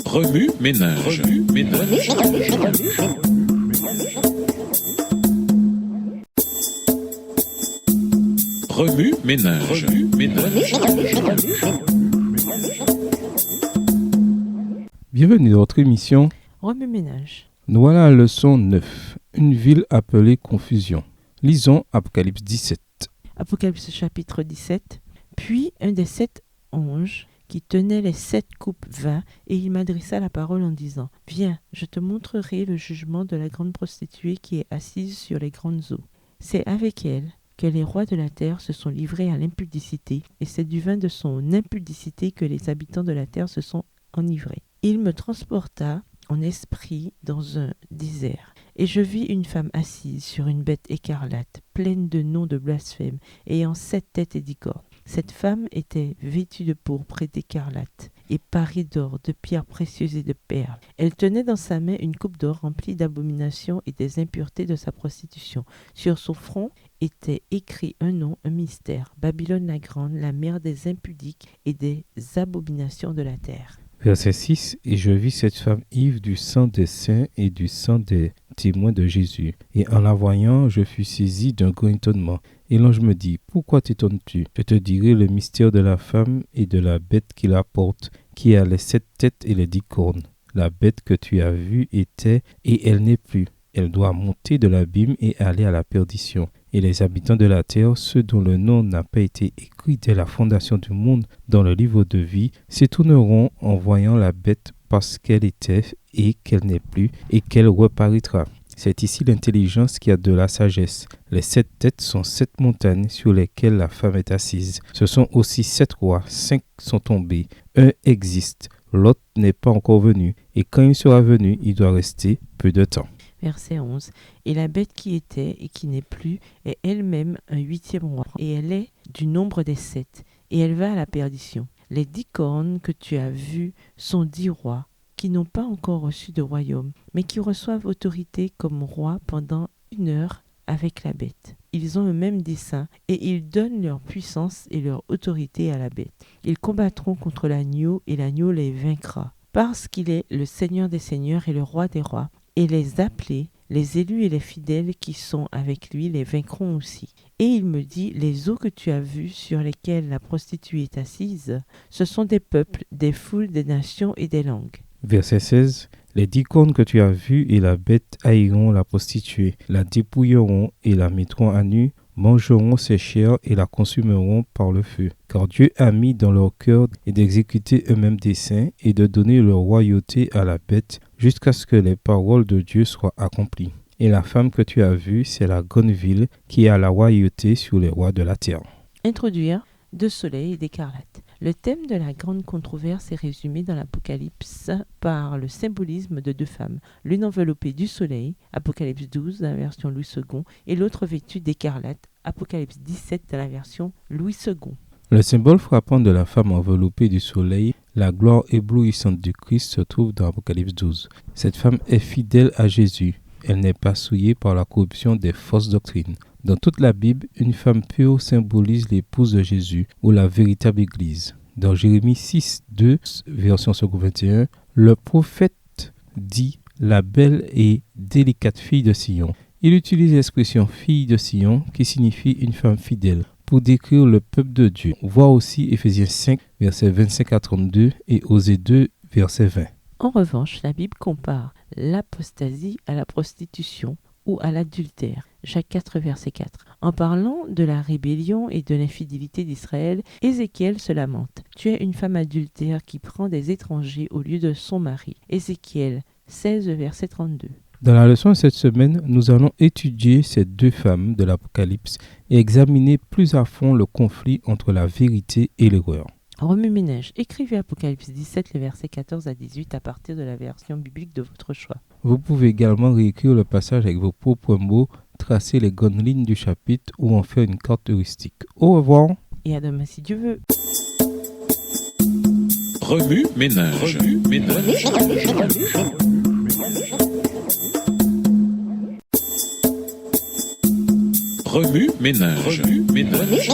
Remue ménage. Remue ménage. Bienvenue dans notre émission Remue ménage. Nous voilà à la leçon 9, une ville appelée confusion. Lisons Apocalypse 17. Apocalypse chapitre 17. Puis un des 7 anges qui tenait les 7 coupes vint, et il m'adressa la parole en disant : Viens, je te montrerai le jugement de la grande prostituée qui est assise sur les grandes eaux. C'est avec elle que les rois de la terre se sont livrés à l'impudicité, et c'est du vin de son impudicité que les habitants de la terre se sont enivrés. Il me transporta en esprit dans un désert, et je vis une femme assise sur une bête écarlate, pleine de noms de blasphème, ayant 7 têtes et 10 cornes. Cette femme était vêtue de pourpre et d'écarlate, et parée d'or, de pierres précieuses et de perles. Elle tenait dans sa main une coupe d'or remplie d'abominations et des impuretés de sa prostitution. Sur son front était écrit un nom, un mystère, Babylone la grande, la mère des impudiques et des abominations de la terre. Verset 6. Et je vis cette femme ivre du sang des saints et du sang des témoins de Jésus. Et en la voyant, je fus saisi d'un grand étonnement. Et l'ange me dit : Pourquoi t'étonnes-tu ? Je te dirai le mystère de la femme et de la bête qui la porte, qui a les 7 têtes et les 10 cornes. La bête que tu as vue était, et elle n'est plus. Elle doit monter de l'abîme et aller à la perdition. Et les habitants de la terre, ceux dont le nom n'a pas été écrit dès la fondation du monde dans le livre de vie, s'étonneront en voyant la bête parce qu'elle était et qu'elle n'est plus et qu'elle reparaîtra. C'est ici l'intelligence qui a de la sagesse. Les 7 têtes sont 7 montagnes sur lesquelles la femme est assise. Ce sont aussi 7 rois, 5 sont tombés, un existe, l'autre n'est pas encore venu, et quand il sera venu, il doit rester peu de temps. Verset 11. Et la bête qui était et qui n'est plus est elle-même un 8e roi, et elle est du nombre des 7, et elle va à la perdition. Les 10 cornes que tu as vues sont 10 rois, qui n'ont pas encore reçu de royaume, mais qui reçoivent autorité comme rois pendant 1 heure avec la bête. Ils ont un même dessein, et ils donnent leur puissance et leur autorité à la bête. Ils combattront contre l'agneau, et l'agneau les vaincra, parce qu'il est le Seigneur des seigneurs et le roi des rois. Et les appelés, les élus et les fidèles qui sont avec lui les vaincront aussi. Et il me dit, les eaux que tu as vues sur lesquelles la prostituée est assise, ce sont des peuples, des foules, des nations et des langues. Verset 16. Les 10 cornes que tu as vues et la bête haïront la prostituée, la dépouilleront et la mettront à nu, mangeront ses chairs et la consumeront par le feu. Car Dieu a mis dans leur cœur d'exécuter eux-mêmes desseins et de donner leur royauté à la bête jusqu'à ce que les paroles de Dieu soient accomplies. Et la femme que tu as vue, c'est la grande ville qui a la royauté sur les rois de la terre. Introduire de soleil et d'écarlate. Le thème de la grande controverse est résumé dans l'Apocalypse par le symbolisme de 2 femmes, l'une enveloppée du soleil, Apocalypse 12 dans la version Louis II, et l'autre vêtue d'écarlate, Apocalypse 17 dans la version Louis II. Le symbole frappant de la femme enveloppée du soleil, la gloire éblouissante du Christ, se trouve dans Apocalypse 12. Cette femme est fidèle à Jésus. Elle n'est pas souillée par la corruption des fausses doctrines. Dans toute la Bible, une femme pure symbolise l'épouse de Jésus ou la véritable Église. Dans Jérémie 6, 2, version seconde 21, le prophète dit « la belle et délicate fille de Sion ». Il utilise l'expression « fille de Sion » qui signifie une femme fidèle pour décrire le peuple de Dieu. Voir aussi Éphésiens 5, versets 25 à 32 et Osée 2, verset 20. En revanche, la Bible compare l'apostasie à la prostitution ou à l'adultère. Jacques 4, verset 4. En parlant de la rébellion et de l'infidélité d'Israël, Ézéchiel se lamente. Tu es une femme adultère qui prend des étrangers au lieu de son mari. Ézéchiel 16, verset 32. Dans la leçon de cette semaine, nous allons étudier ces 2 femmes de l'Apocalypse et examiner plus à fond le conflit entre la vérité et l'erreur. Remue ménage. Écrivez Apocalypse 17, les versets 14 à 18 à partir de la version biblique de votre choix. Vous pouvez également réécrire le passage avec vos propres mots, tracer les grandes lignes du chapitre ou en faire une carte heuristique. Au revoir. Et à demain si Dieu veut. Remue ménage. Remue ménage.